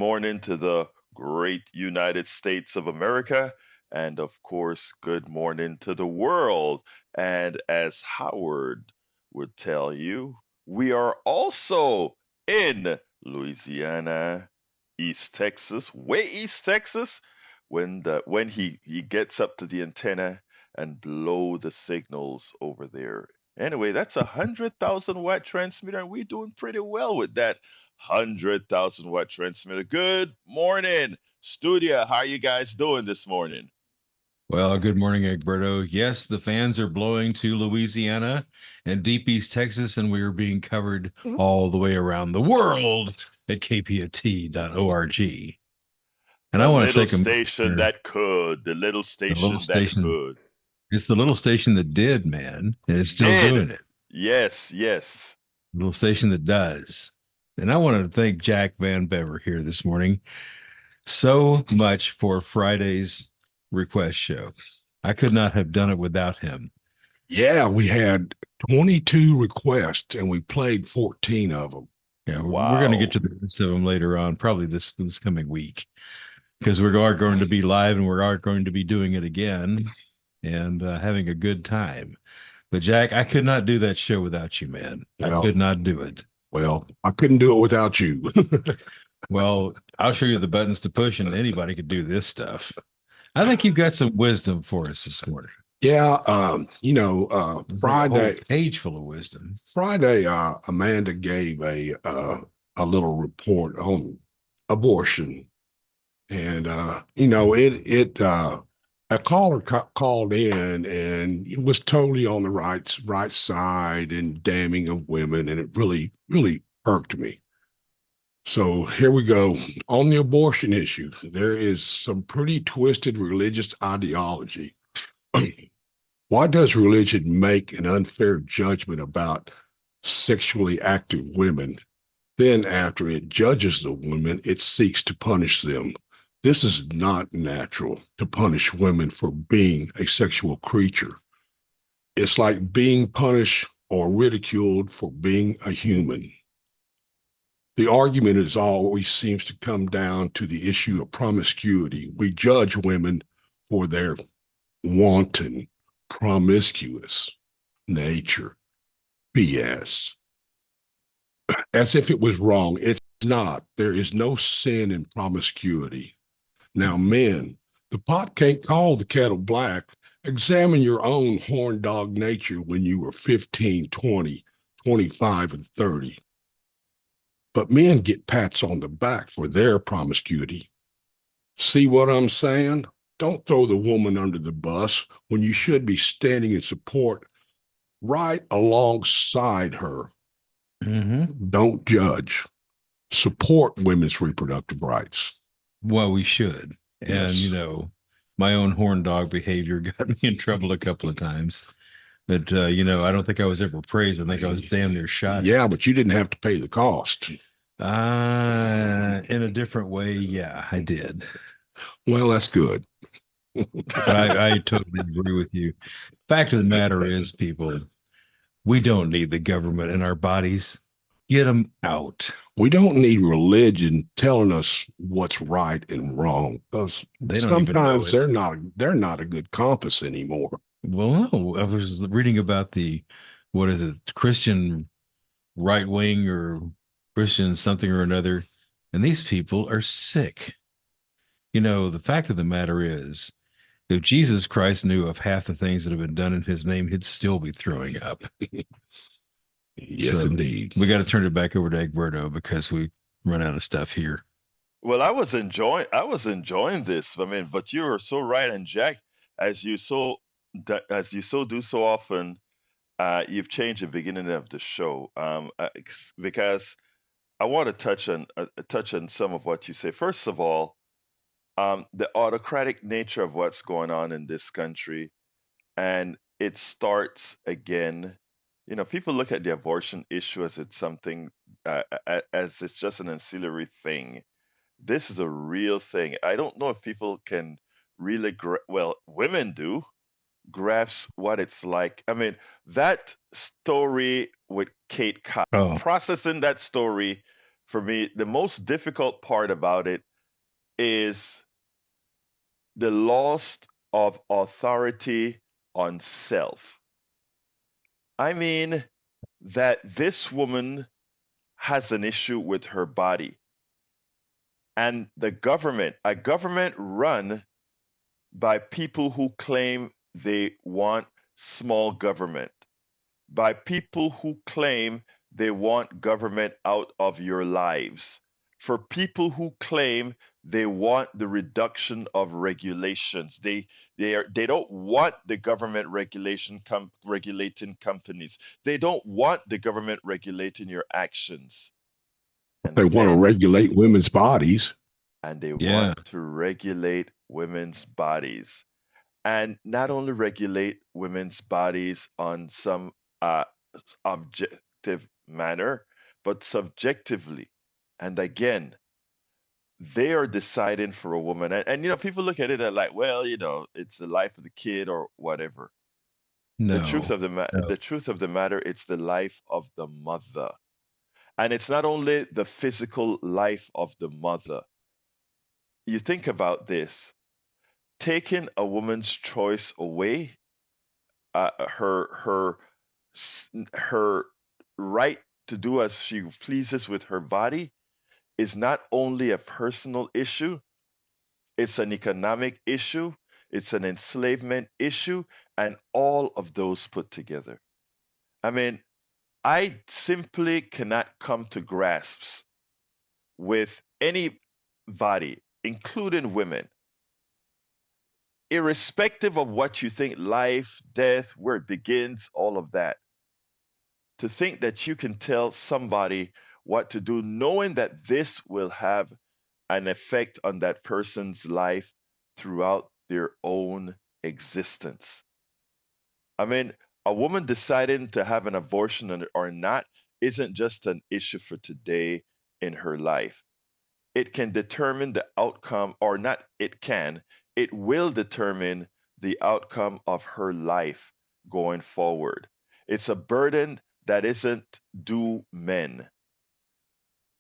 morning to the great United States of America. And of course, good morning to the world. And as Howard would tell you, we are also in Louisiana, East Texas, way East Texas, when he gets up to the antenna and blow the signals over there. Anyway, that's 100,000 watt transmitter, and we're doing pretty well with that 100,000 watt transmitter. Good morning, studio. How are you guys doing this morning? Well, good morning, Egberto. Yes, the fans are blowing to Louisiana and deep East Texas, and we are being covered all the way around the world at kpot.org. And The I want to little take a moment station here, that could, the little the little station that station. could. It's the little station that did, man, and it's still Did. doing it. Yes, yes. Little station that does. And I want to thank Jack Van Bever here this morning so much for Friday's request show. I could not have done it without him. Yeah, we had 22 requests and we played 14 of them. Yeah, we're going to get Wow. to the rest of them later on, probably this coming week, because we are going to be live and we are going to be doing it again and having a good time. But Jack, I could not do that show without you, man. I Well, could not do it. well, I couldn't do it without you. Well, I'll show you the buttons to push, and anybody could do this stuff. I think you've got some wisdom for us this morning. Yeah, It's like a whole Friday, page full of wisdom. Friday, Amanda gave a little report on abortion, and a caller called in and it was totally on the right side and damning of women, and it really irked me. So here we go. On the abortion issue, there is some pretty twisted religious ideology. Why does religion make an unfair judgment about sexually active women? Then, after it judges the women, it seeks to punish them. This is not natural to punish women for being a sexual creature. It's like being punished or ridiculed for being a human. The argument is always seems to come down to the issue of promiscuity. We judge women for their wanton, promiscuous nature. BS. As if it was wrong. It's not. There is no sin in promiscuity. Now, men, the pot can't call the kettle black. Examine your own horn dog nature when you were 15, 20, 25, and 30. But men get pats on the back for their promiscuity. See what I'm saying? Don't throw the woman under the bus when you should be standing in support right alongside her. Mm-hmm. Don't judge. Support women's reproductive rights. Well, we should. And, Yes. my own horn dog behavior got me in trouble a couple of times. But, I don't think I was ever praised. I think I was damn near shot. Yeah, but you didn't have to pay the cost. In a different way, yeah, I did. Well, that's good. But I totally agree with you. Fact of the matter is, people, we don't need the government in our bodies. Get them out. We don't need religion telling us what's right and wrong, because They don't even know sometimes it. they're not a good compass anymore. Well, no, I was reading about what is it, Christian right wing or Christian something or another, and these people are sick. The fact of the matter is, if Jesus Christ knew of half the things that have been done in his name, he'd still be throwing up. Yes, So indeed. we got to turn it back over to Egberto because we run out of stuff here. Well, I was enjoying this. I mean, but you are so right, and Jack, as you so as you so do so often, you've changed the beginning of the show. Because I want to touch on some of what you say. First of all, the autocratic nature of what's going on in this country, and it starts again. People look at the abortion issue as it's something, as it's just an ancillary thing. This is a real thing. I don't know if people can really, well, women do grasp what it's like. I mean, that story with Kate Cox, Oh, processing that story for me, the most difficult part about it is the loss of authority on self. I mean, that this woman has an issue with her body, and a government run by people who claim they want small government, by people who claim they want government out of your lives, for people who claim they want the reduction of regulations. They don't want the government regulating companies. They don't want the government regulating your actions. And They want to then regulate women's bodies. and they want Yeah. to regulate women's bodies, and not only regulate women's bodies on some uh, objective manner, but subjectively. And again, they are deciding for a woman. And people look at it like, well, it's the life of the kid or whatever. No. The No. truth of the matter, it's the life of the mother. And it's not only the physical life of the mother. You think about this, taking a woman's choice away, her her right to do as she pleases with her body, is not only a personal issue, it's an economic issue, it's an enslavement issue, and all of those put together. I mean, I simply cannot come to grasps with anybody, including women, irrespective of what you think, life, death, where it begins, all of that, to think that you can tell somebody what to do, knowing that this will have an effect on that person's life throughout their own existence. I mean, a woman deciding to have an abortion or not isn't just an issue for today in her life. It can determine the outcome, or not, it will determine the outcome of her life going forward. It's a burden that isn't due men.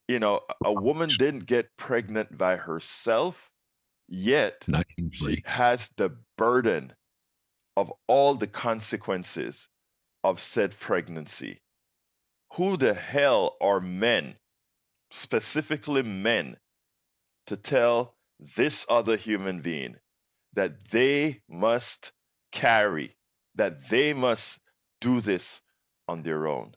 A woman didn't get pregnant by herself, yet Not she usually. has the burden of all the consequences of said pregnancy. Who the hell are men, specifically men, to tell this other human being that they must carry, that they must do this on their own?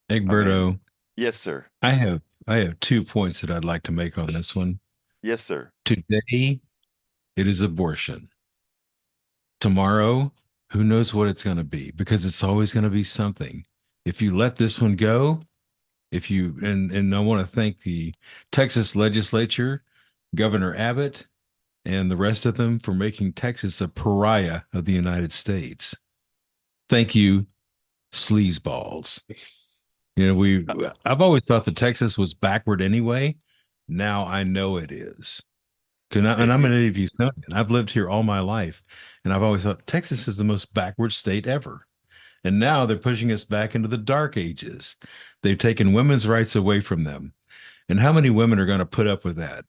I mean, Egberto, yes, sir. I have 2 points that I'd like to make on this one. Yes, sir. Today, it is abortion. Tomorrow, who knows what it's going to be, because it's always going to be something. If you let this one go, if you and I want to thank the Texas legislature, Governor Abbott, and the rest of them for making Texas a pariah of the United States. Thank you, sleazeballs. We Uh, I've always thought that Texas was backward anyway. Now I know it is. it, And I'm it, an native Houstonian. I've lived here all my life, and I've always thought Texas is the most backward state ever. And now they're pushing us back into the dark ages. They've taken women's rights away from them. And how many women are going to put up with that?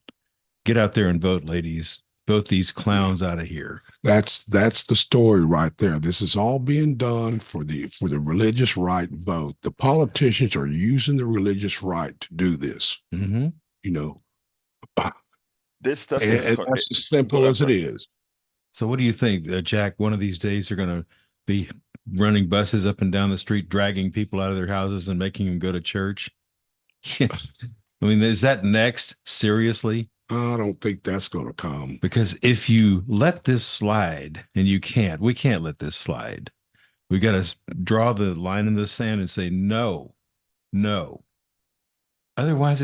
Get out there and vote, ladies. Vote these Yeah. clowns out of here. That's the story right there. This is all being done for the religious right vote. The politicians are using the religious right to do this. Mm-hmm. You know, this stuff is and that's as simple as it is. So, what do you think, Jack? One of these days, they're going to be running buses up and down the street, dragging people out of their houses and making them go to church. I mean, is that next? Seriously? I don't think that's going to come. Because if you let this slide, and we can't let this slide. We got to draw the line in the sand and say, no, no. Otherwise,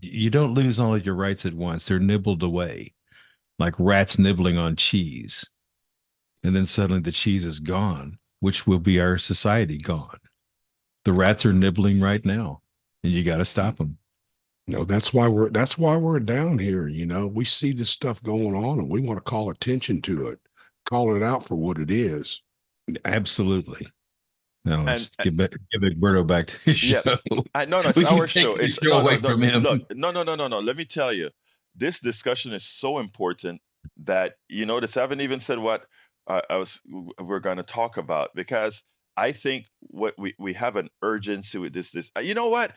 you don't lose all of your rights at once. They're nibbled away like rats nibbling on cheese. And then suddenly the cheese is gone, which will be our society gone. The rats are nibbling right now, and you got to stop them. No, that's why we're down here. We see this stuff going on and we want to call attention to it, call it out for what it is. Absolutely. No, And let's get Berto back to his yeah, show. no, no, it's We our keep show. taking the It's show no, no, away no. from him. Look, no, no, no, no, no. Let me tell you, this discussion is so important that you notice I haven't even said what we're going to talk about because I think what we have an urgency with this. You know what?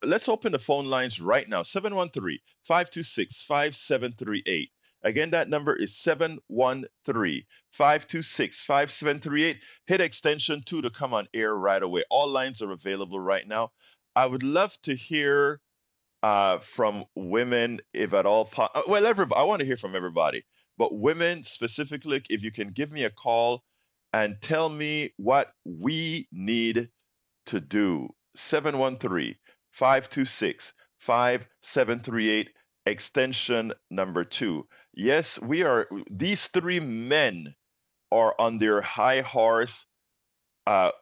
Let's open the phone lines right now. 713-526-5738. Again, that number is 713-526-5738. Hit extension 2 to come on air right away. All lines are available right now. I would love to hear from women, if at all. Well, everybody. I want to hear from everybody, but women specifically. If you can give me a call and tell me what we need to do. 713-526-5738, extension number 2. Yes, we are. These three men are on their high horse,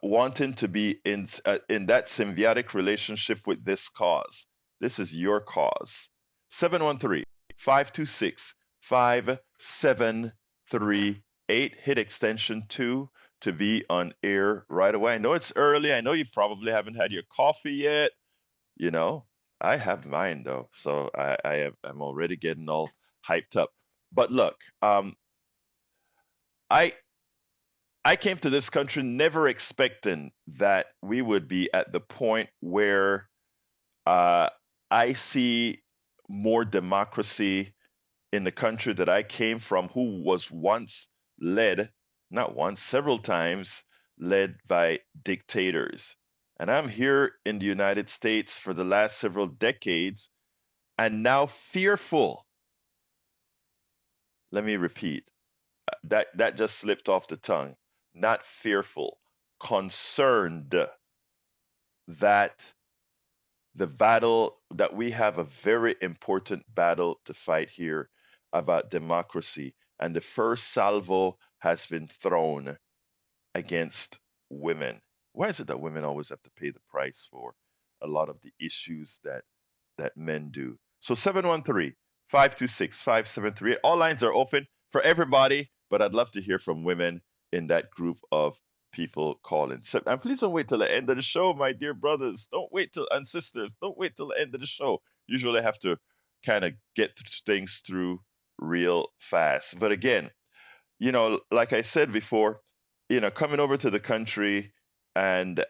wanting to be in that symbiotic relationship with this cause. This is your cause. 713-526-5738. Hit extension 2 to be on air right away. I know it's early. I know you probably haven't had your coffee yet. You know, I have mine though, so I'm already getting all hyped up. But look, I I came to this country never expecting that we would be at the point where uh, I see more democracy in the country that I came from, who was once led, not once, several times, led by dictators. And I'm here in the United States for the last several decades and now fearful. Let me repeat that just slipped off the tongue. Not fearful, concerned that the battle that we have a very important battle to fight here about democracy, and the first salvo has been thrown against women. Why is it that women always have to pay the price for a lot of the issues that men do? So 713-526-5738. All lines are open for everybody, but I'd love to hear from women in that group of people calling. And please don't wait till the end of the show, my dear brothers. Don't wait till and sisters. Don't wait till the end of the show. Usually I have to kind of get things through real fast. But again, like I said before, coming over to the country and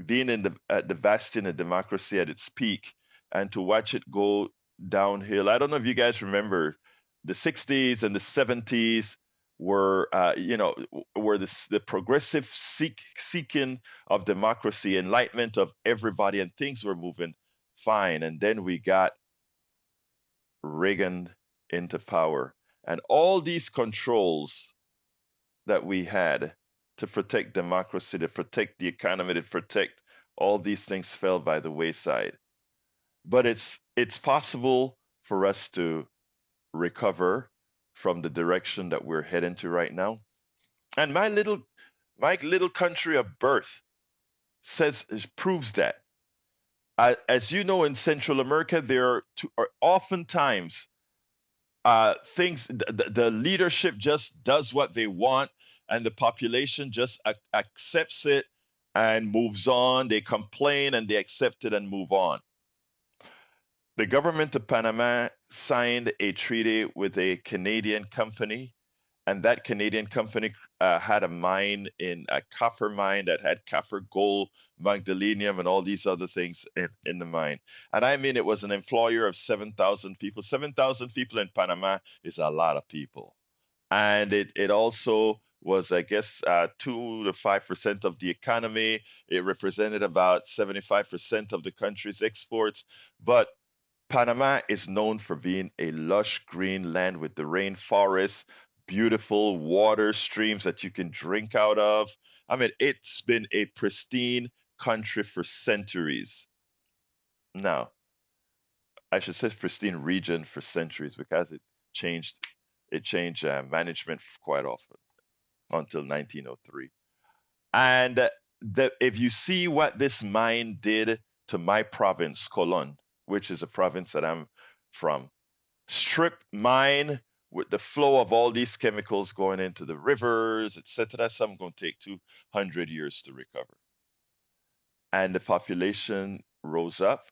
being in the bastion of democracy at its peak, and to watch it go downhill. I don't know if you guys remember the 60s and the 70s were the progressive seeking of democracy, enlightenment of everybody, and things were moving fine. And then we got Reagan into power, and all these controls that we had to protect democracy, to protect the economy, to protect all these things fell by the wayside. But it's possible for us to recover from the direction that we're heading to right now. And my little country of birth proves that. As you know, in Central America, are oftentimes things. The leadership just does what they want, and the population just accepts it and moves on. They complain and they accept it and move on. The government of Panama signed a treaty with a Canadian company, and that Canadian company had a copper mine that had copper, gold, magdalenium, and all these other things in the mine. And I mean, it was an employer of 7,000 people. 7,000 people in Panama is a lot of people. And it also was, I guess, 2 to 5% of the economy. It represented about 75% of the country's exports. But Panama is known for being a lush green land with the rainforest, beautiful water streams that you can drink out of. I mean, it's been a pristine country for centuries. Now, I should say pristine region for centuries because changed it changed management quite often until 1903. And if you see what this mine did to my province, Colon, which is a province that I'm from, strip mine with the flow of all these chemicals going into the rivers, etc., some going to take 200 years to recover. And the population rose up.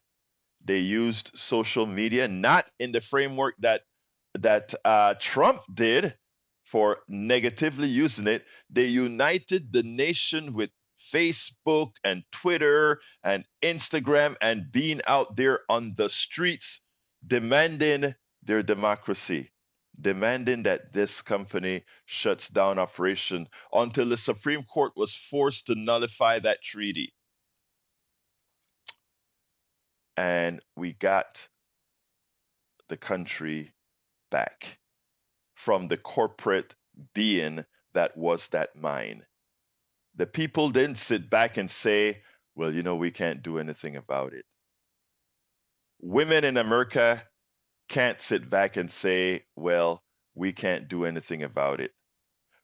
They used social media, not in the framework that Trump did for negatively using it. They united the nation with Facebook and Twitter and Instagram and being out there on the streets demanding their democracy, demanding that this company shuts down operation until the Supreme Court was forced to nullify that treaty. And we got the country back from the corporate being that was that mine. The people didn't sit back and say, well, we can't do anything about it. Women in America can't sit back and say, well, we can't do anything about it.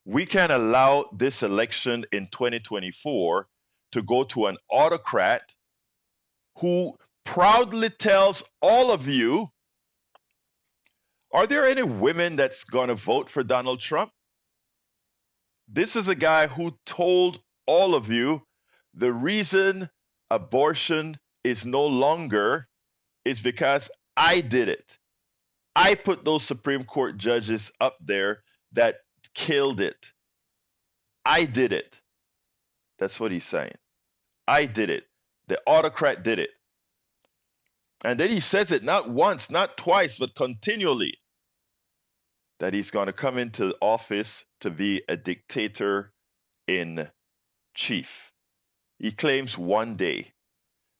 We can't allow this election in 2024 to go to an autocrat who proudly tells all of you, are there any women that's going to vote for Donald Trump? This is a guy who told all of you the reason abortion is no longer is because I did it. I put those Supreme Court judges up there that killed it. I did it. That's what he's saying. I did it. The autocrat did it. And then he says it not once, not twice, but continually, that he's going to come into office to be a dictator in chief. He claims one day.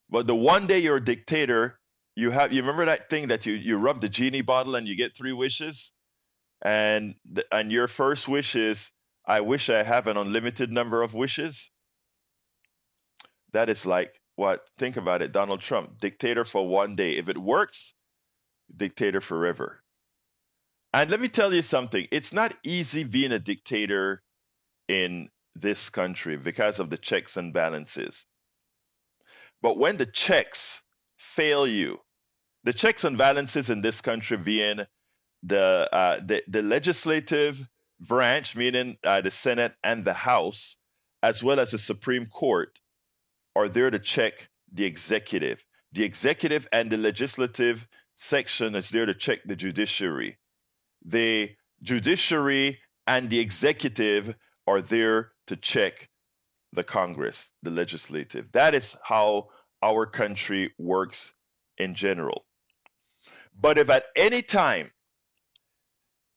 But the one day you're a dictator, you remember that thing that you rub the genie bottle and you get 3 wishes? And your first wish is, I wish I have an unlimited number of wishes. That is like what? Think about it. Donald Trump, dictator for one day. If it works, dictator forever. And let me tell you something. It's not easy being a dictator in this country because of the checks and balances. But when the checks fail you, the checks and balances in this country being the legislative branch, meaning the Senate and the House, as well as the Supreme Court, are there to check the executive. The executive and the legislative section is there to check the judiciary. The judiciary and the executive are there to check the Congress, the legislative. That is how our country works in general. But if at any time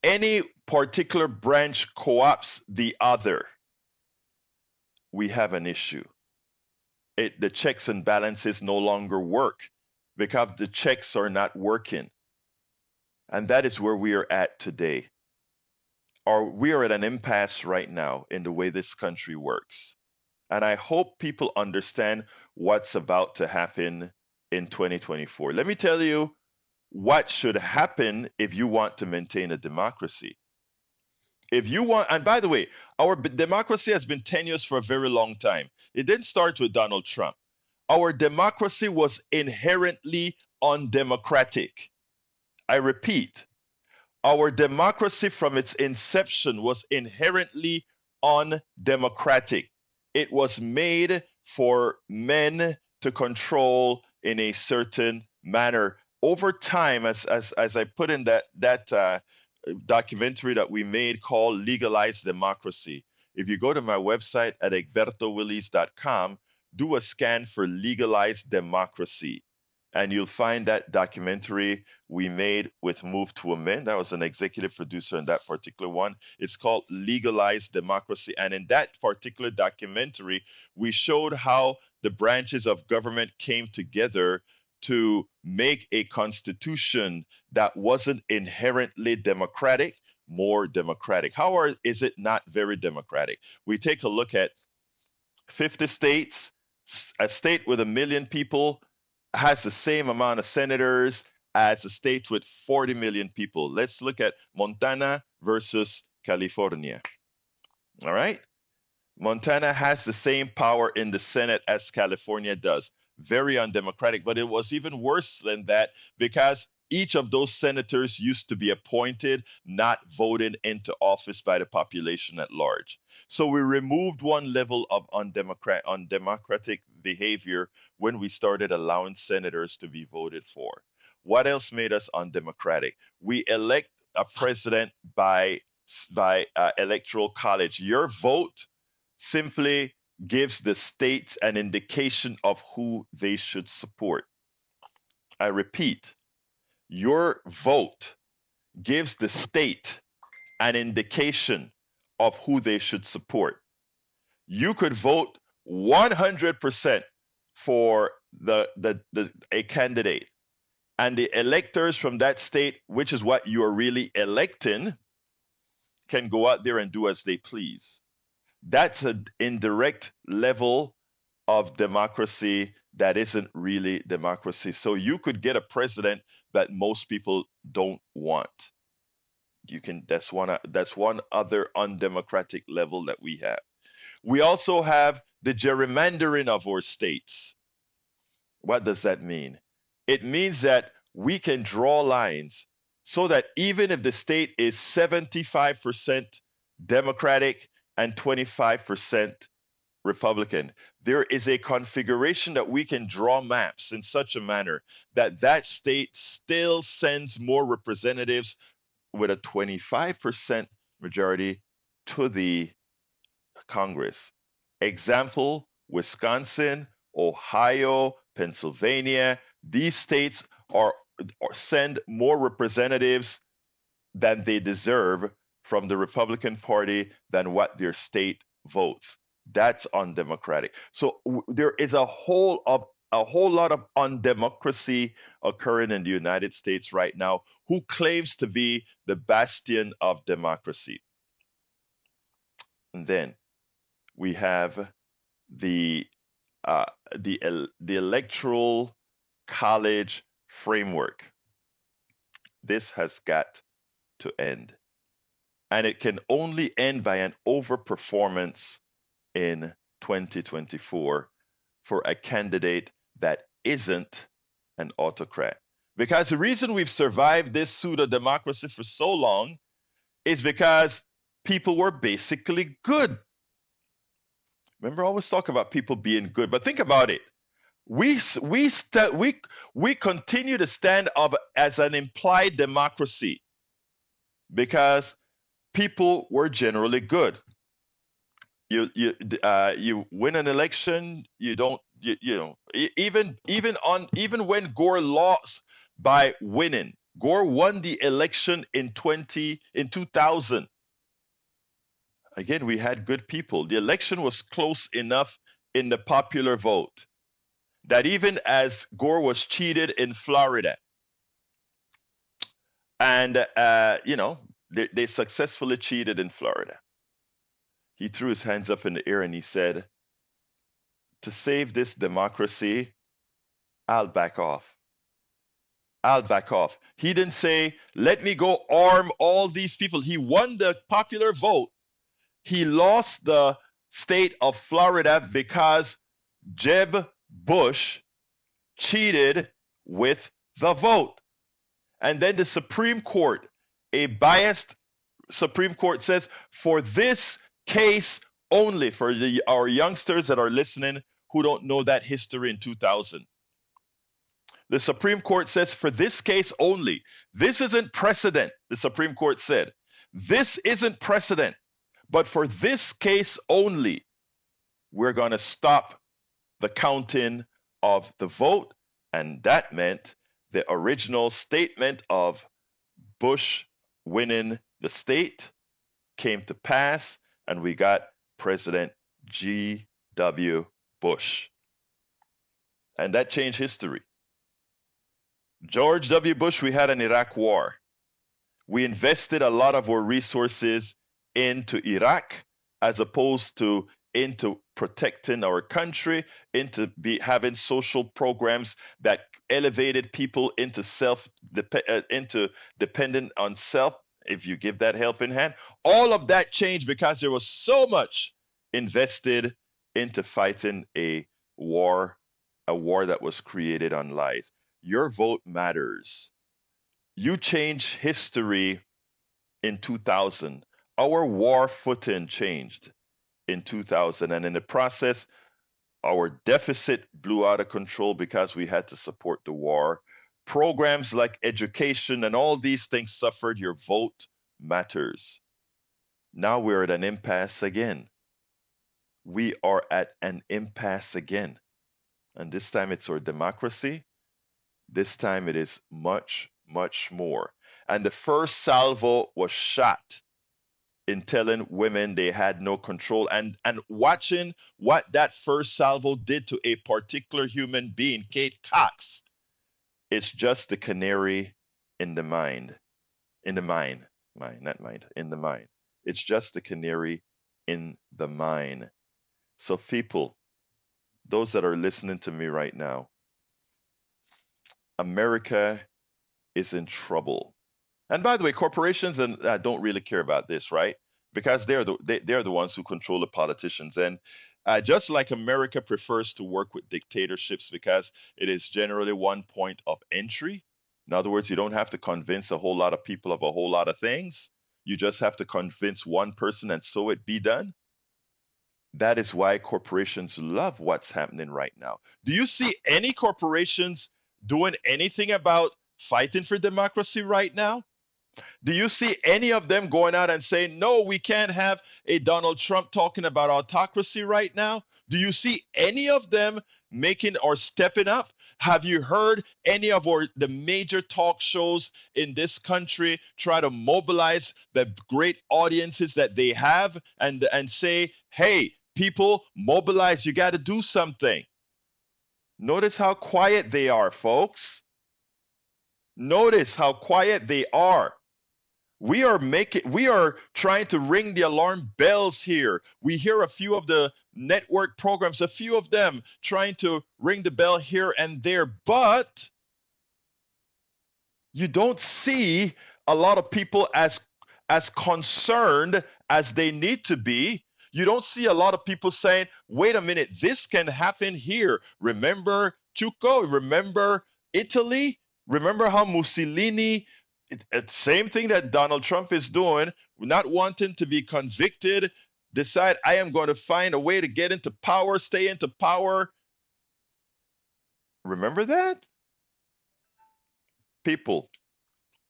any particular branch co-opts the other, we have an issue. The checks and balances no longer work because the checks are not working. And that is where we are at today. We are at an impasse right now in the way this country works. And I hope people understand what's about to happen in 2024. Let me tell you what should happen if you want to maintain a democracy. If you want, and by the way, our democracy has been tenuous for a very long time. It didn't start with Donald Trump. Our democracy was inherently undemocratic. I repeat, our democracy from its inception was inherently undemocratic. It was made for men to control in a certain manner. Over time, as I put in that documentary that we made called Legalized Democracy. If you go to my website at egbertowillies.com, do a scan for Legalized Democracy, and you'll find that documentary we made with Move to Amend. I was an executive producer in that particular one. It's called Legalized Democracy. And in that particular documentary, we showed how the branches of government came together to make a constitution that wasn't inherently democratic, more democratic. How is it not very democratic? We take a look at 50 states. A state with 1 million people has the same amount of senators as a state with 40 million people. Let's look at Montana versus California. All right? Montana has the same power in the Senate as California does. Very undemocratic, but it was even worse than that because each of those senators used to be appointed, not voted into office by the population at large. So we removed one level of undemocratic behavior when we started allowing senators to be voted for. What else made us undemocratic? We elect a president by electoral college. Your vote simply gives the states an indication of who they should support. I repeat, your vote gives the state an indication of who they should support. You could vote 100% for a candidate, and the electors from that state, which is what you are really electing, can go out there and do as they please. That's an indirect level of democracy that isn't really democracy. So you could get a president that most people don't want. That's one other undemocratic level that we have. We also have the gerrymandering of our states. What does that mean? It means that we can draw lines so that even if the state is 75% Democratic and 25% Republican, there is a configuration that we can draw maps in such a manner that that state still sends more representatives with a 25% majority to the Congress. Example, Wisconsin, Ohio, Pennsylvania, these states send more representatives than they deserve from the Republican Party than what their state votes. That's undemocratic. So there is a whole lot of undemocracy occurring in the United States right now. Who claims to be the bastion of democracy? And then we have the electoral college framework. This has got to end, and it can only end by an overperformance in 2024 for a candidate that isn't an autocrat. Because the reason we've survived this pseudo democracy for so long is because people were basically good. Remember, I always talk about people being good, but think about it. We continue to stand up as an implied democracy because people were generally good. You win an election, you don't even when Gore lost by winning, Gore won the election in 2000. Again, we had good people. The election was close enough in the popular vote that even as Gore was cheated in Florida, and they successfully cheated in Florida, he threw his hands up in the air and he said, to save this democracy, I'll back off. I'll back off. He didn't say, let me go arm all these people. He won the popular vote. He lost the state of Florida because Jeb Bush cheated with the vote. And then the Supreme Court, a biased Supreme Court, says, for this case only, for our youngsters that are listening who don't know that history in 2000. The Supreme Court says, for this case only, this isn't precedent, the Supreme Court said. This isn't precedent, but for this case only, we're going to stop the counting of the vote. And that meant the original statement of Bush winning the state came to pass, and we got President G.W. Bush. And that changed history. George W. Bush, we had an Iraq war. We invested a lot of our resources into Iraq as opposed to into protecting our country, into having social programs that elevated people into dependent on self. If you give that help in hand, all of that changed because there was so much invested into fighting a war that was created on lies. Your vote matters. You change history in 2000. Our war footing changed in 2000. And in the process, our deficit blew out of control because we had to support the war. Programs like education and all these things suffered. Your vote matters. Now we're at an impasse again. We are at an impasse again. And this time it's our democracy. This time it is much, much more. And the first salvo was shot in telling women they had no control, and watching what that first salvo did to a particular human being, Kate Cox. It's just the canary in the mine. In the mine. Mine, not mind. In the mine. It's just the canary in the mine. So, people, those that are listening to me right now, America is in trouble. And by the way, corporations and don't really care about this, right? Because they're the ones who control the politicians. And just like America prefers to work with dictatorships because it is generally one point of entry. In other words, you don't have to convince a whole lot of people of a whole lot of things. You just have to convince one person, and so it be done. That is why corporations love what's happening right now. Do you see any corporations doing anything about fighting for democracy right now? Do you see any of them going out and saying, no, we can't have a Donald Trump talking about autocracy right now? Do you see any of them making or stepping up? Have you heard any of the major talk shows in this country try to mobilize the great audiences that they have and say, hey, people, mobilize, you got to do something? Notice how quiet they are, folks. Notice how quiet they are. We are trying to ring the alarm bells here. We hear a few of the network programs, a few of them trying to ring the bell here and there, but you don't see a lot of people as concerned as they need to be. You don't see a lot of people saying, wait a minute, this can happen here. Remember Chuco? Remember Italy? Remember how Mussolini, same thing that Donald Trump is doing, not wanting to be convicted, decide, I am going to find a way to get into power, stay into power. Remember that? People,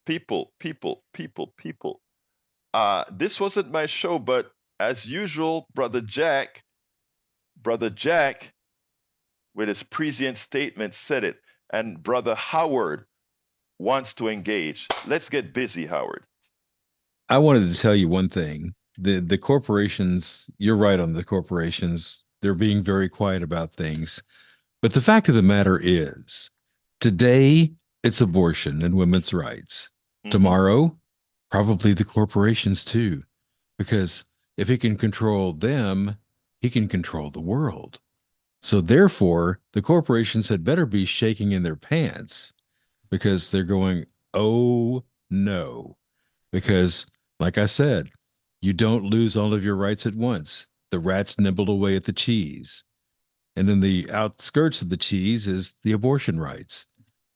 people. This wasn't my show, but as usual, Brother Jack, with his prescient statement, said it. And Brother Howard wants to engage. Let's get busy, Howard. I wanted to tell you one thing. The corporations, you're right on the corporations. They're being very quiet about things. But the fact of the matter is, today it's abortion and women's rights. Mm-hmm. Tomorrow, probably the corporations too. Because if he can control them, he can control the world. So therefore, the corporations had better be shaking in their pants because they're going, oh no. Because, like I said, you don't lose all of your rights at once. The rats nibble away at the cheese. And then the outskirts of the cheese is the abortion rights.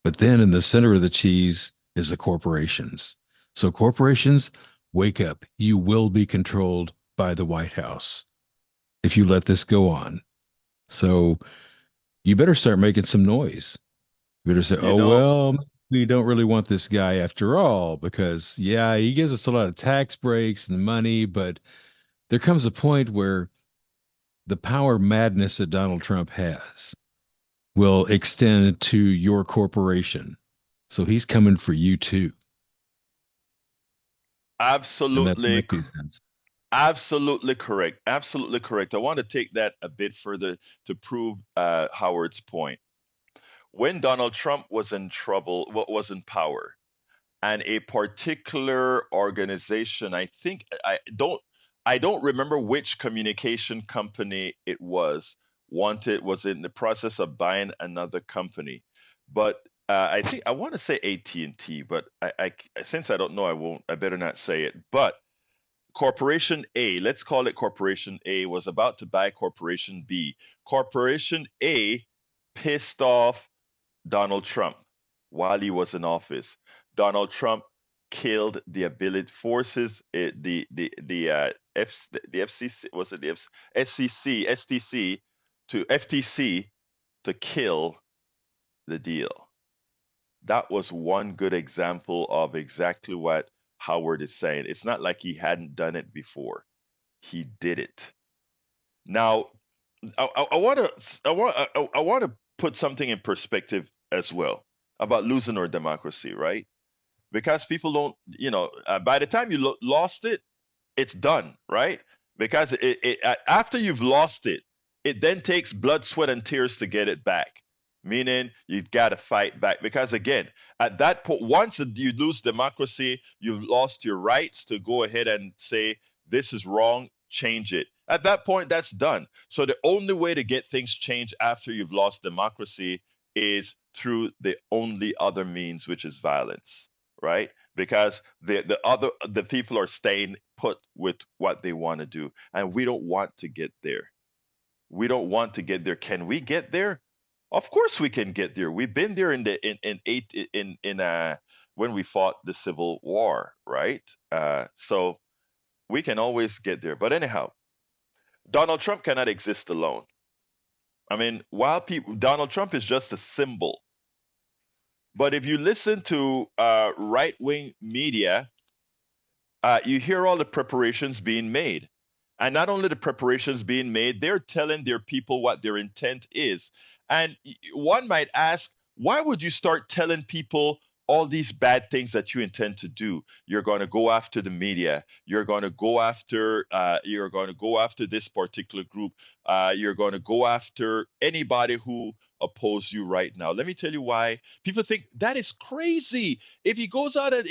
But then in the center of the cheese is the corporations. So, corporations, wake up. You will be controlled by the White House if you let this go on. So, you better start making some noise. You better say, well, we don't really want this guy after all, because, yeah, he gives us a lot of tax breaks and money, but there comes a point where the power madness that Donald Trump has will extend to your corporation. So he's coming for you too. Absolutely. Absolutely correct. Absolutely correct. I want to take that a bit further to prove Howard's point. When Donald Trump was in trouble, was in power, and a particular organization, I don't remember which communication company it was, was in the process of buying another company, but I want to say AT&T, but since I don't know, I better not say it. But Corporation A, let's call it Corporation A, was about to buy Corporation B. Corporation A pissed off Donald Trump while he was in office. Donald Trump killed the ability forces the FCC, was it the SCC STC to FTC to kill the deal. That was one good example of exactly what Howard is saying. It's not like he hadn't done it before. He did it. Now, I want to I want to put something in perspective as well about losing our democracy, right? Because people don't, by the time you lost it, it's done, right? Because after you've lost it, it then takes blood, sweat, and tears to get it back. Meaning you've got to fight back. Because again, at that point, once you lose democracy, you've lost your rights to go ahead and say, this is wrong, change it. At that point, that's done. So the only way to get things changed after you've lost democracy is through the only other means, which is violence, right? Because the people are staying put with what they want to do, and we don't want to get there. We don't want to get there. Can we get there? Of course we can get there. We've been there when we fought the Civil War, right? So we can always get there. But anyhow, Donald Trump cannot exist alone. I mean, Donald Trump is just a symbol. But if you listen to right-wing media, you hear all the preparations being made. And not only the preparations being made, they're telling their people what their intent is. And one might ask, why would you start telling people all these bad things that you intend to do? You're going to go after the media. You're going to go after this particular group. You're going to go after anybody who oppose you right now. Let me tell you why people think that is crazy. If he goes out and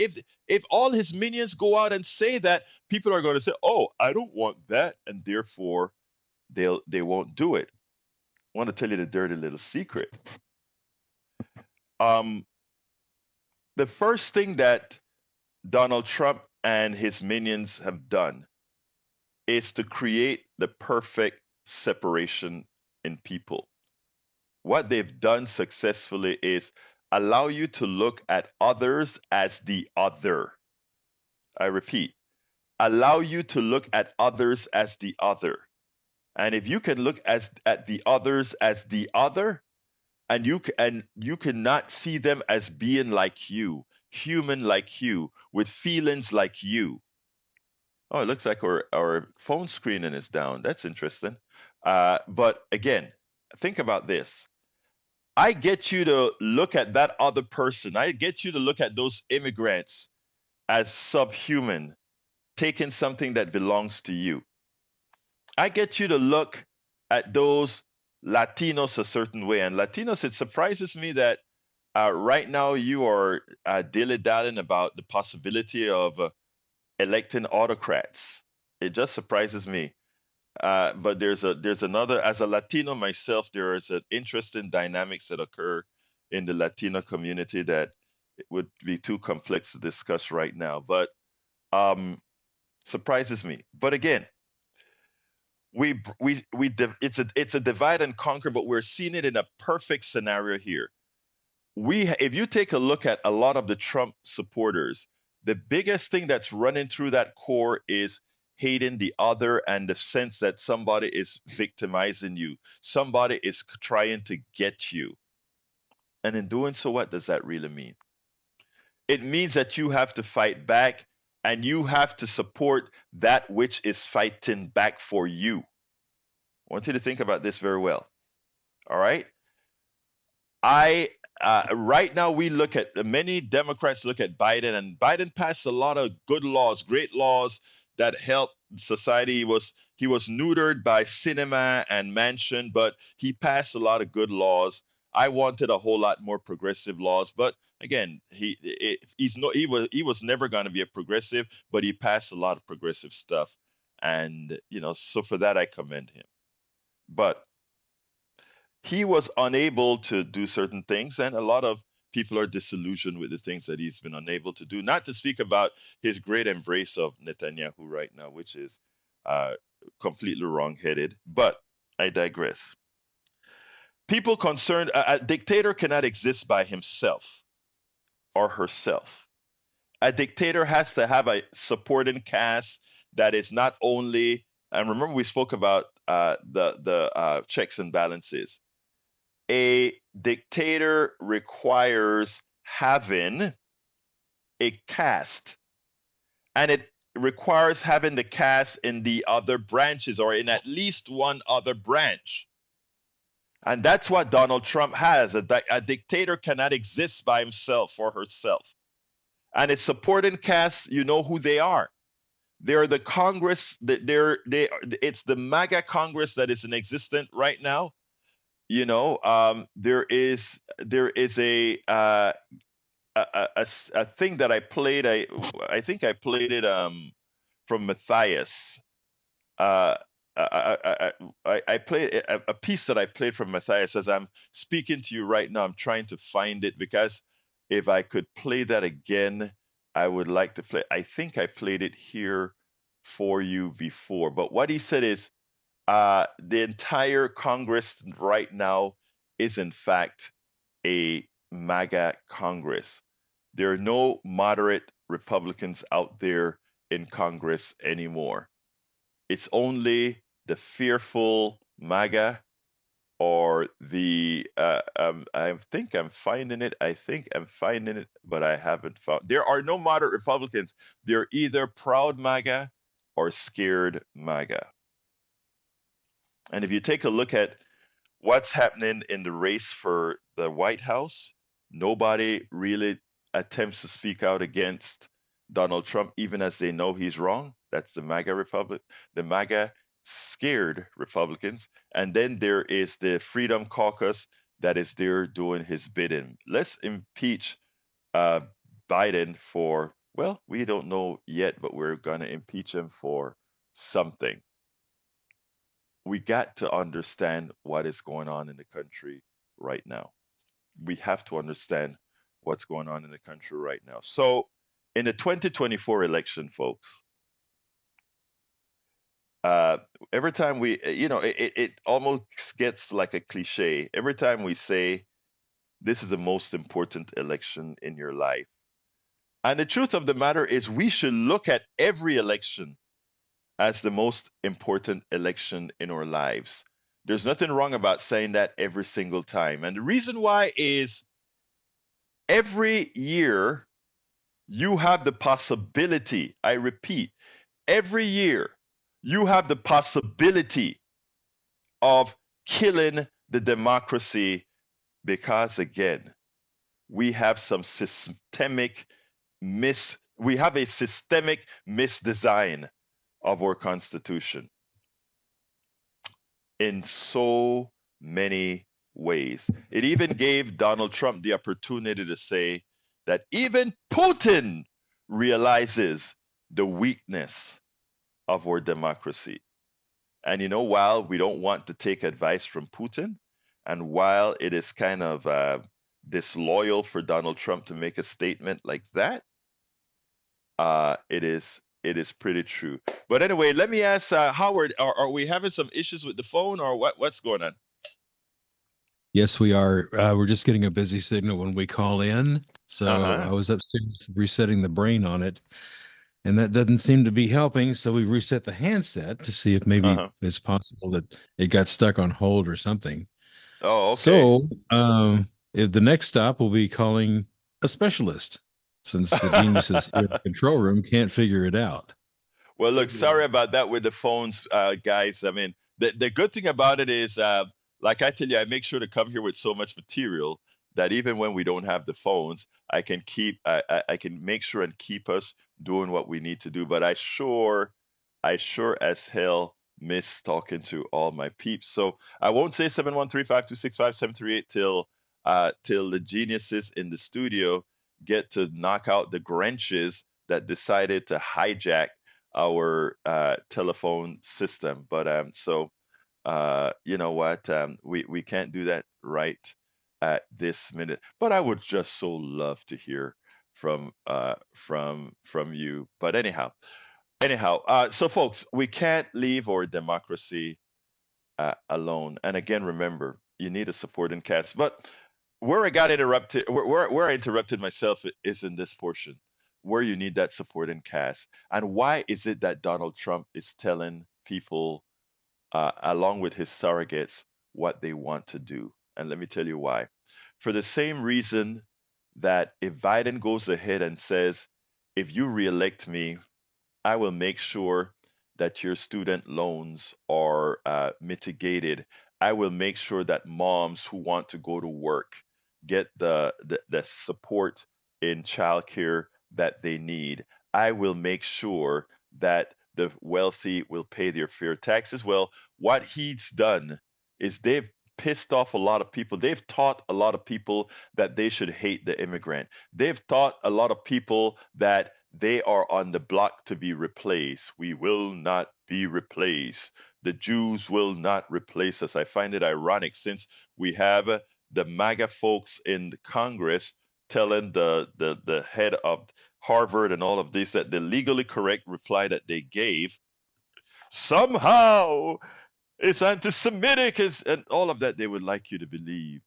if all his minions go out and say that, people are going to say, "Oh, I don't want that," and therefore they won't do it. I want to tell you the dirty little secret. The first thing that Donald Trump and his minions have done is to create the perfect separation in people. What they've done successfully is allow you to look at others as the other. I repeat, allow you to look at others as the other. And if you can look at the others as the other, and you cannot see them as being like you, human like you, with feelings like you. Oh, it looks like our phone screening is down. That's interesting. But again, think about this. I get you to look at that other person. I get you to look at those immigrants as subhuman, taking something that belongs to you. I get you to look at those Latinos a certain way. And Latinos, it surprises me that right now you are dilly-dallying about the possibility of electing autocrats. It just surprises me. But there's another, as a Latino myself, there is an interesting dynamics that occur in the Latino community that it would be too complex to discuss right now. But surprises me. But again, it's a divide and conquer, but we're seeing it in a perfect scenario here. If you take a look at a lot of the Trump supporters, the biggest thing that's running through that core is hating the other and the sense that somebody is victimizing you, somebody is trying to get you. And in doing so, what does that really mean? It means that you have to fight back and you have to support that which is fighting back for you. I want you to think about this very well. All right? Right now we look at many Democrats look at Biden, and Biden passed a lot of good laws, great laws that helped society. He was neutered by cinema and Manchin, but he passed a lot of good laws. I wanted a whole lot more progressive laws, but again, he was never going to be a progressive, but he passed a lot of progressive stuff, and so for that I commend him. But he was unable to do certain things, and a lot of people are disillusioned with the things that he's been unable to do. Not to speak about his great embrace of Netanyahu right now, which is completely wrong-headed. But I digress. People concerned, a dictator cannot exist by himself or herself. a dictator has to have a supporting cast that is not only, and remember we spoke about the checks and balances. A dictator requires having a cast, and it requires having the cast in the other branches or in at least one other branch. And that's what Donald Trump has. A dictator cannot exist by himself or herself. And its supporting cast, you know who they are. They're the Congress. It's the MAGA Congress that is in existence right now. There is a thing that I played. I think I played it from Matthias. Uh, I played a piece that I played from Matthias. As I'm speaking to you right now, I'm trying to find it because if I could play that again, I would like to play. I think I played it here for you before. But what he said is the entire Congress right now is, in fact, a MAGA Congress. There are no moderate Republicans out there in Congress anymore. It's only the fearful MAGA or I think I'm finding it. I think I'm finding it, but I haven't found. There are no moderate Republicans. They're either proud MAGA or scared MAGA. And if you take a look at what's happening in the race for the White House, nobody really attempts to speak out against Donald Trump, even as they know he's wrong. That's the MAGA scared Republicans. And then there is the Freedom Caucus that is there doing his bidding. Let's impeach Biden for, well, we don't know yet, but we're going to impeach him for something. We got to understand what is going on in the country right now. We have to understand what's going on in the country right now. So, in the 2024 election, folks, every time it almost gets like a cliche. Every time we say this is the most important election in your life. And the truth of the matter is, we should look at every election as the most important election in our lives. There's nothing wrong about saying that every single time. And the reason why is every year you have the possibility, I repeat, every year you have the possibility of killing the democracy because, again, we have some we have a systemic misdesign of our Constitution in so many ways. It even gave Donald Trump the opportunity to say that even Putin realizes the weakness of our democracy. And while we don't want to take advice from Putin, and while it is kind of disloyal for Donald Trump to make a statement like that, it is pretty true. But anyway, let me ask Howard: Are we having some issues with the phone, or what's going on? Yes, we are. We're just getting a busy signal when we call in. So I Uh-huh. was upstairs resetting the brain on it, and that doesn't seem to be helping. So we reset the handset to see if maybe Uh-huh. it's possible that it got stuck on hold or something. Oh, okay. So if the next stop will be calling a specialist, since the geniuses here in the control room can't figure it out. Well, look, Could sorry be. about that with the phones, guys. I mean, the good thing about it is, like I tell you, I make sure to come here with so much material that even when we don't have the phones, I can make sure and keep us doing what we need to do. But I sure as hell miss talking to all my peeps. So I won't say 713-526-5738 till the geniuses in the studio get to knock out the Grinches that decided to hijack our telephone system. But you know what? We can't do that right at this minute. But I would just so love to hear from you. But anyhow, so folks, we can't leave our democracy alone. And again, remember, you need a supporting cast. But where I got interrupted, where I interrupted myself is in this portion. where you need that supporting cast. And why is it that Donald Trump is telling people, along with his surrogates, what they want to do? And let me tell you why. For the same reason that if Biden goes ahead and says, if you reelect me, I will make sure that your student loans are mitigated. I will make sure that moms who want to go to work get the support in childcare that they need. I will make sure that the wealthy will pay their fair taxes. Well, what he's done is they've pissed off a lot of people. They've taught a lot of people that they should hate the immigrant. They've taught a lot of people that they are on the block to be replaced. We will not be replaced. The Jews will not replace us. I find it ironic since we have the MAGA folks in the Congress telling the head of Harvard and all of this that the legally correct reply that they gave somehow it's anti-Semitic and all of that they would like you to believe,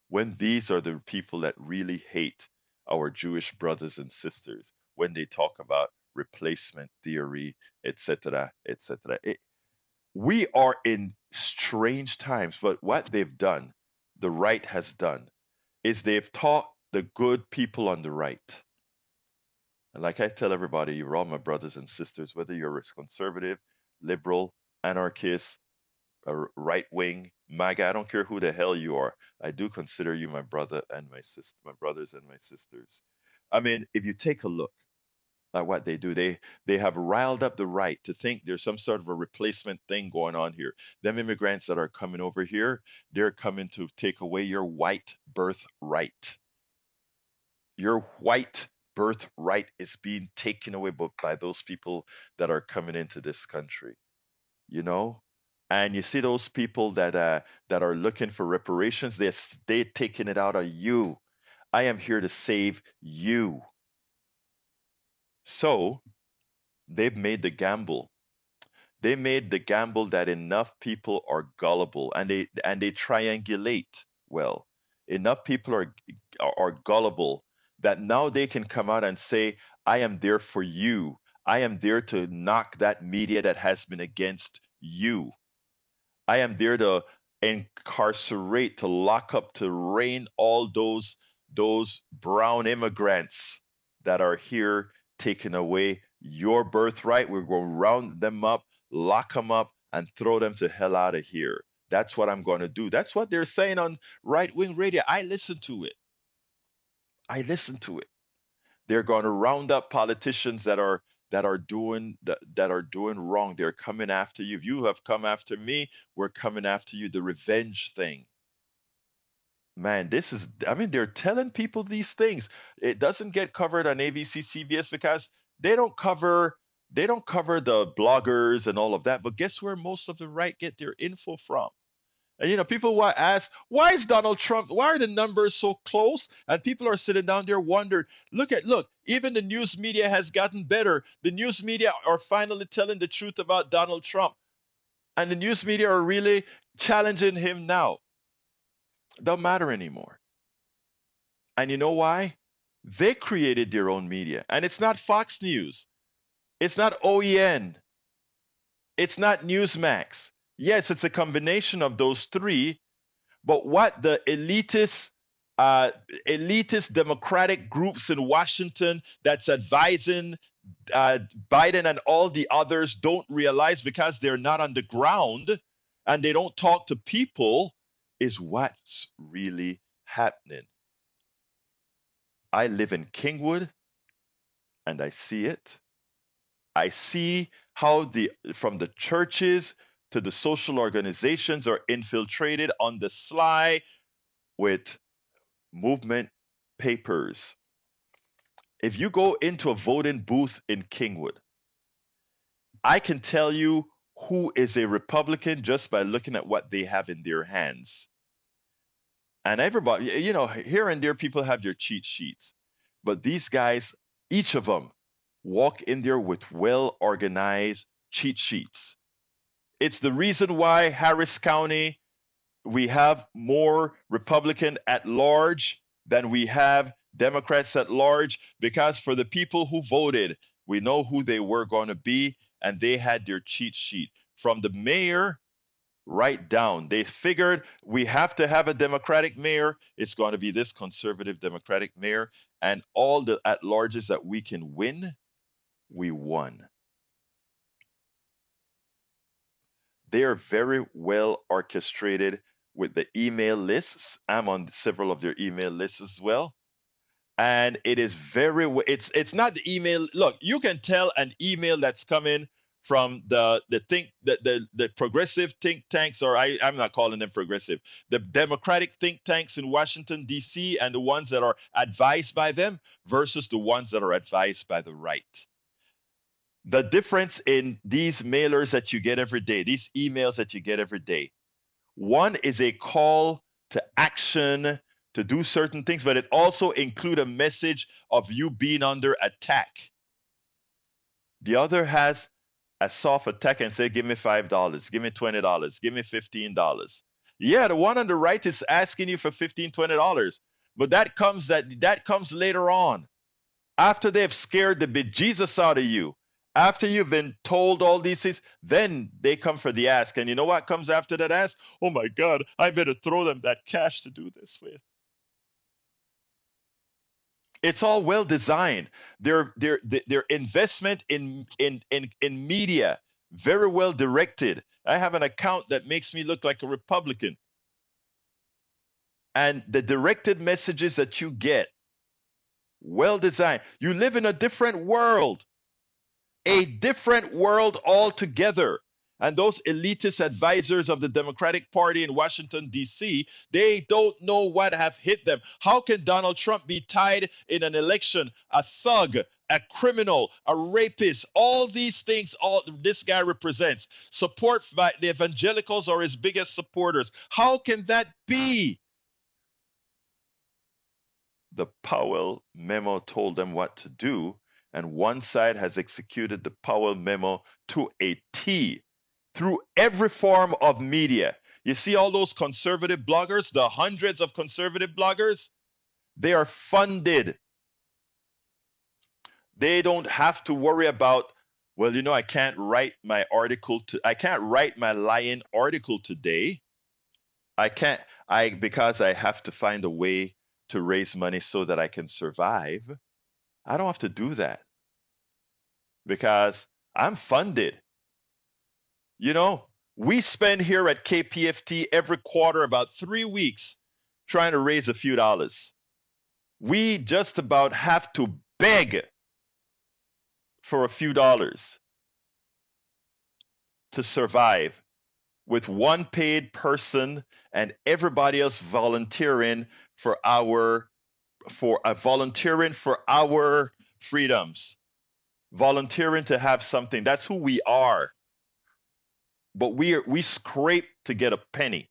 when these are the people that really hate our Jewish brothers and sisters, when they talk about replacement theory, etc., etc. We are in strange times, but what they've done, the right has done, is they've taught the good people on the right. And like I tell everybody, you're all my brothers and sisters, whether you're a conservative, liberal, anarchist, a right wing, MAGA, I don't care who the hell you are. I do consider you my brother and my sister, my brothers and my sisters. I mean, if you take a look at what they do, they have riled up the right to think there's some sort of a replacement thing going on here. Them immigrants that are coming over here, they're coming to take away your white birthright. Your white birthright is being taken away by those people that are coming into this country, you know. And you see those people that are looking for reparations, they're taking it out of you. I am here to save you. So they've made the gamble. They made the gamble that enough people are gullible, and they triangulate well. Enough people are gullible that now they can come out and say, I am there for you. I am there to knock that media that has been against you. I am there to incarcerate, to lock up, to rein all those brown immigrants that are here taking away your birthright. We're going to round them up, lock them up, and throw them to hell out of here. That's what I'm going to do. That's what they're saying on right wing radio. I listen to it. I listen to it. They're going to round up politicians that are doing wrong. They're coming after you. If you have come after me, we're coming after you. The revenge thing. Man, this is, I mean, they're telling people these things. It doesn't get covered on ABC, CBS because they don't cover they don't cover the bloggers and all of that. But guess where most of the right get their info from? And people want to ask, why is Donald Trump, why are the numbers so close? And people are sitting down there wondering, look, even the news media has gotten better. The news media are finally telling the truth about Donald Trump. And the news media are really challenging him now. Don't matter anymore. And you know why? They created their own media. And it's not Fox News. It's not OEN. It's not Newsmax. Yes, it's a combination of those three. But what the elitist democratic groups in Washington that's advising Biden and all the others don't realize, because they're not on the ground and they don't talk to people, is what's really happening. I live in Kingwood and I see it. I see how from the churches to the social organizations are infiltrated on the sly with movement papers. If you go into a voting booth in Kingwood, I can tell you who is a Republican just by looking at what they have in their hands. And everybody, here and there, people have their cheat sheets. But these guys, each of them, walk in there with well organized cheat sheets. It's the reason why Harris County, we have more Republican at large than we have Democrats at large, because for the people who voted, we know who they were going to be, and they had their cheat sheet. From the mayor right down, they figured we have to have a Democratic mayor. It's going to be this conservative Democratic mayor, and all the at larges that we can win, we won. They are very well orchestrated with the email lists. I'm on several of their email lists as well. And it is it's not the email. Look, you can tell an email that's coming from the progressive think tanks, or I'm not calling them progressive, the democratic think tanks in Washington D.C., and the ones that are advised by them versus the ones that are advised by the right. The difference in these mailers that you get every day, these emails that you get every day, one is a call to action to do certain things, but it also includes a message of you being under attack. The other has a soft attack and say, give me $5, give me $20, give me $15. Yeah, the one on the right is asking you for $15, $20, but that comes later on, after they've scared the bejesus out of you. After you've been told all these things, then they come for the ask. And you know what comes after that ask? Oh my God, I better throw them that cash to do this with. It's all well designed. Their investment in media, very well directed. I have an account that makes me look like a Republican. And the directed messages that you get, well designed. You live in a different world altogether. And those elitist advisors of the Democratic Party in Washington, D.C., they don't know what have hit them. How can Donald Trump be tied in an election? A thug, a criminal, a rapist, all these things, all this guy represents. Support by the evangelicals are his biggest supporters. How can that be? The Powell memo told them what to do, and one side has executed the Powell memo to a T through every form of media. You see all those conservative bloggers, the hundreds of conservative bloggers, they are funded. They don't have to worry about, well, I can't write my lying article today. Because I have to find a way to raise money so that I can survive. I don't have to do that because I'm funded. We spend here at KPFT every quarter about 3 weeks trying to raise a few dollars. We just about have to beg for a few dollars to survive, with one paid person and everybody else volunteering for our freedoms, volunteering to have something. That's who we are. But we scrape to get a penny.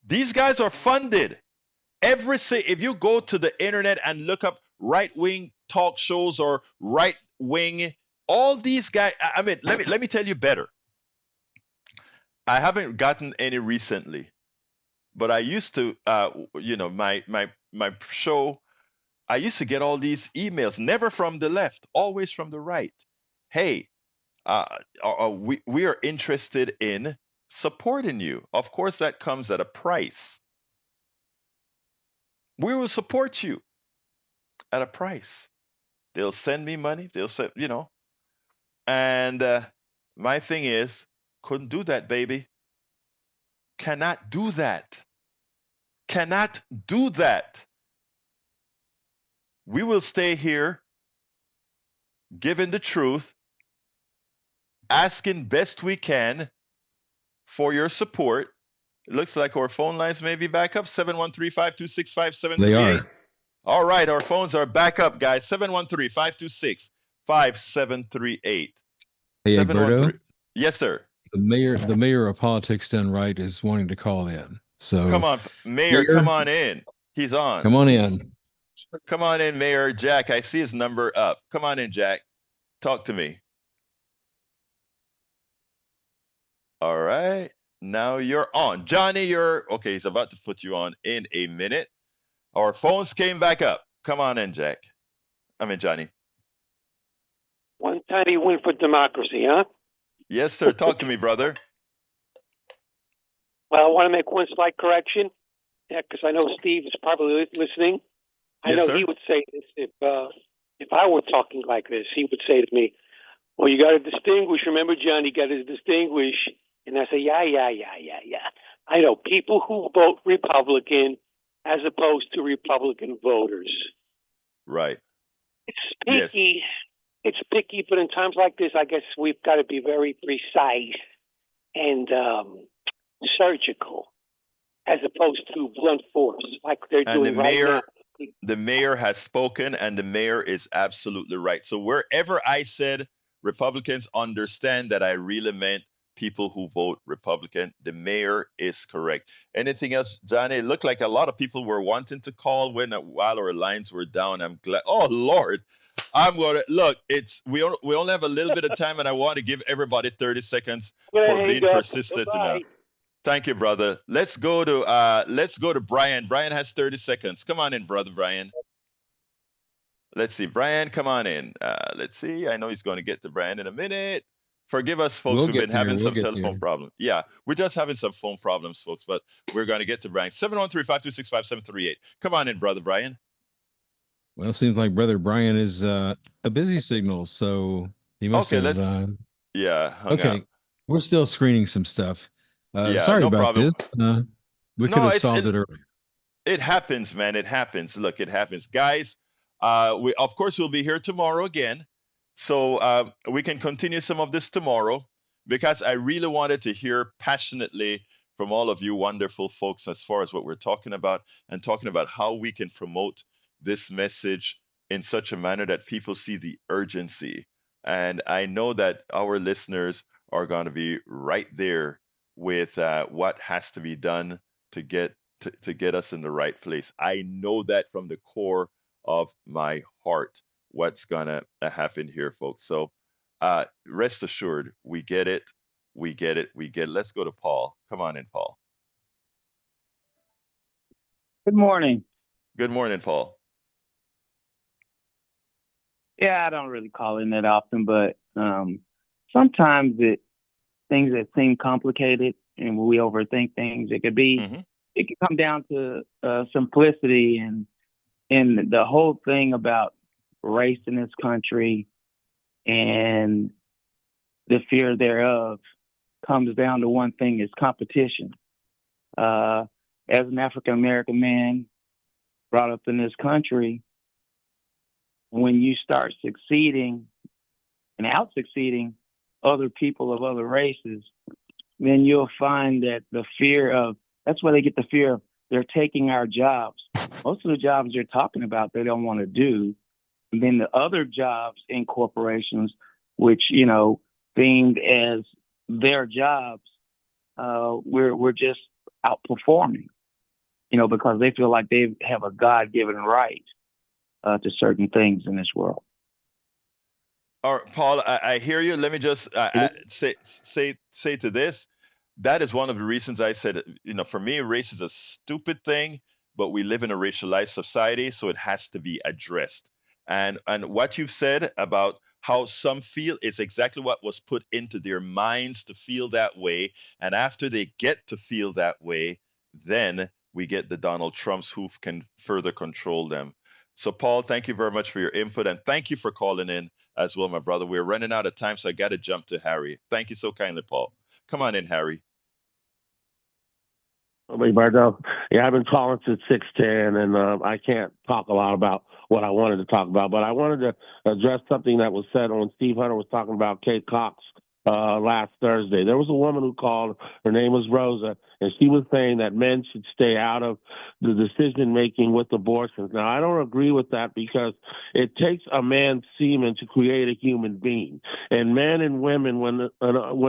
These guys are funded. If you go to the internet and look up right-wing talk shows or right-wing, all these guys, I mean, let me tell you better. I haven't gotten any recently, but I used to, my show, I used to get all these emails, never from the left, always from the right. Hey, we are interested in supporting you. Of course, that comes at a price. We will support you at a price. They'll send me money. They'll send, and my thing is, couldn't do that, baby. Cannot do that. Cannot do that. We will stay here, giving the truth, asking best we can for your support. It looks like our phone lines may be back up. 713-526-5738. They are. All right, our phones are back up, guys. 713-526-5738. Hey, Egberto. Yes, sir. The mayor of Politics Done Right is wanting to call in. So come on, Mayor, come on in. He's on. Come on in. Come on in, Mayor. Jack, I see his number up. Come on in, Jack. Talk to me. All right. Now you're on. Johnny, okay, he's about to put you on in a minute. Our phones came back up. Come on in, Johnny. One tiny win for democracy, huh? Yes, sir. Talk to me, brother. Well, I want to make one slight correction. Yeah, because I know Steve is probably listening. I Yes, know sir. he would say this if I were talking like this. He would say to me, "Well, you got to distinguish. Remember, John, you got to distinguish." And I say, "Yeah. I know people who vote Republican as opposed to Republican voters. Right. It's Yes. picky. It's picky, but in times like this, I guess we've got to be very precise and surgical, as opposed to blunt force, like they're And doing right now." the mayor has spoken, and the mayor is absolutely right. So wherever I said Republicans understand that I really meant people who vote Republican, the mayor is correct. Anything else, Johnny? It looked like a lot of people were wanting to call while our lines were down. I'm glad. Oh Lord, I'm gonna look. We only have a little bit of time, and I want to give everybody 30 seconds I'm gonna for hang being up. persistent Bye-bye. enough. Thank you, brother. Let's go to Brian. Brian has 30 seconds. Come on in, brother Brian. Let's see. Brian, come on in. Let's see. I know he's going to get to Brian in a minute. Forgive us, folks. We'll We've get been there. having We'll some get telephone there. problems. Yeah, we're just having some phone problems, folks, but we're going to get to Brian. 713-526-5738. Come on in, brother Brian. Well, it seems like Brother Brian is a busy signal, so he must Okay, have. yeah, hung up. Okay, we're still screening some stuff. Yeah, Sorry no about problem. this. We could No, have solved it earlier. it happens, man. It happens. Look, it happens, guys. We of course we'll be here tomorrow again, so we can continue some of this tomorrow because I really wanted to hear passionately from all of you wonderful folks as far as what we're talking about and talking about how we can promote this message in such a manner that people see the urgency. And I know that our listeners are going to be right there with what has to be done to get us in the right place. I know that from the core of my heart what's gonna happen here, folks. So rest assured, we get it, we get it, we get it. Let's go to Paul. Come on in, Paul. Good morning. Good morning, Paul. Yeah, I don't really call in that often, but sometimes things that seem complicated and we overthink things. It can come down to simplicity and the whole thing about race in this country and the fear thereof comes down to one thing: is competition. As an African American man brought up in this country, when you start succeeding and out succeeding other people of other races, then you'll find that that's where they get the fear of they're taking our jobs. Most of the jobs they're talking about, they don't want to do. And then the other jobs in corporations, which, themed as their jobs, we're just outperforming, because they feel like they have a God-given right to certain things in this world. All right, Paul, I hear you. Let me just say to this. That is one of the reasons I said, for me, race is a stupid thing, but we live in a racialized society, so it has to be addressed. And what you've said about how some feel is exactly what was put into their minds to feel that way. And after they get to feel that way, then we get the Donald Trumps who can further control them. So, Paul, thank you very much for your input, and thank you for calling in as well, my brother. We're running out of time, so I got to jump to Harry. Thank you so kindly, Paul. Come on in, Harry. Yeah, I've been calling since 6:10, and I can't talk a lot about what I wanted to talk about, but I wanted to address something that was said when Steve Hunter was talking about Kate Cox last Thursday. There was a woman who called. Her name was Rosa, and she was saying that men should stay out of the decision making with abortions. Now, I don't agree with that because it takes a man's semen to create a human being, and men and women, when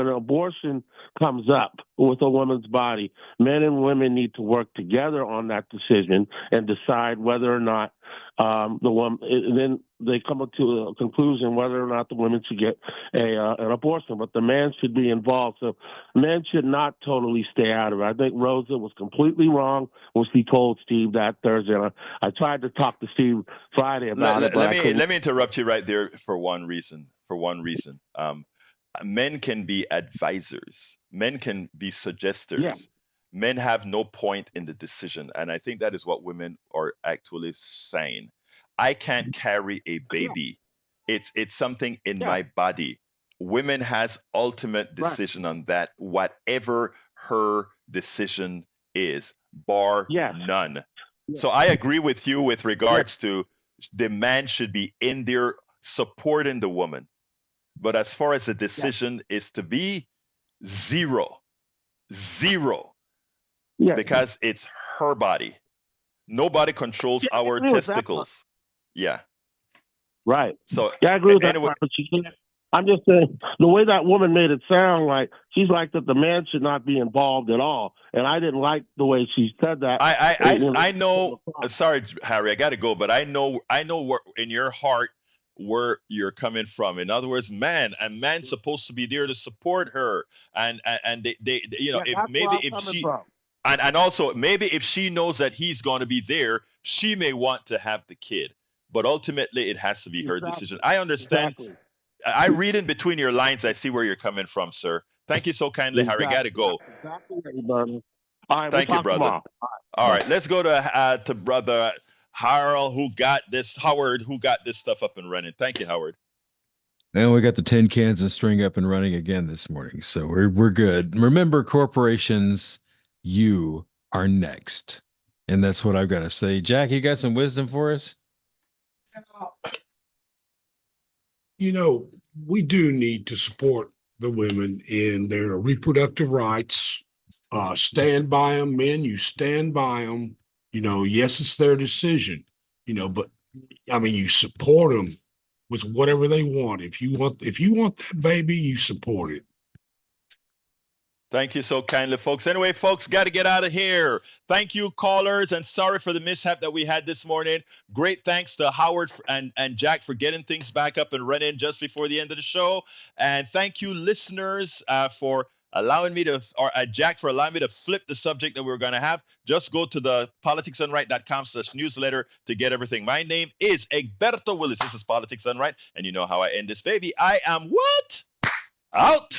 abortion comes up with a woman's body, men and women need to work together on that decision and decide whether or not the woman. Then they come to a conclusion whether or not the women should get an abortion, but the man should be involved. So men should not totally stay out of it. her. I think Rosa was completely wrong when she told Steve that Thursday. And I tried to talk to Steve Friday about it, but let me interrupt you right there for one reason. Men can be advisors. Men can be suggesters. Yeah. Men have no point in the decision, and I think that is what women are actually saying. I can't carry a baby. It's something in my body. Women has ultimate decision on that, whatever her decision is, bar none. So I agree with you with regards to the man should be in there supporting the woman. But as far as the decision is to be zero, because it's her body. Nobody controls our testicles. Yeah. Right. So I agree with anyway, that part, but you can't. I'm just saying the way that woman made it sound like she's like that the man should not be involved at all, and I didn't like the way she said that. I know. Sorry, Harry, I got to go, but I know where in your heart where you're coming from. In other words, a man's supposed to be there to support her, and they you know, if she and also maybe if she knows that he's going to be there, she may want to have the kid, but ultimately it has to be her decision. I understand. I read in between your lines. I see where you're coming from, sir. Thank you so kindly, Harry. Got to go. All right, Thank you, brother. Tomorrow. All right, let's go to brother Howard, who got this stuff up and running. Thank you, Howard. And we got the tin cans and string up and running again this morning, so we're good. Remember, corporations, you are next, and that's what I've got to say. Jack, you got some wisdom for us? You know, we do need to support the women in their reproductive rights. Stand by them, men. You stand by them. You know, yes, it's their decision. You know, but I mean, you support them with whatever they want. If you want that baby, you support it. Thank you so kindly, folks. Anyway, folks, got to get out of here. Thank you, callers, and sorry for the mishap that we had this morning. Great thanks to Howard and Jack for getting things back up and running just before the end of the show. And thank you, listeners, for allowing me to, or Jack for allowing me to flip the subject that we were going to have. Just go to the politicsdoneright.com/newsletter to get everything. My name is Egberto Willis. This is Politics Done Right, and you know how I end this, baby. I am what? Out.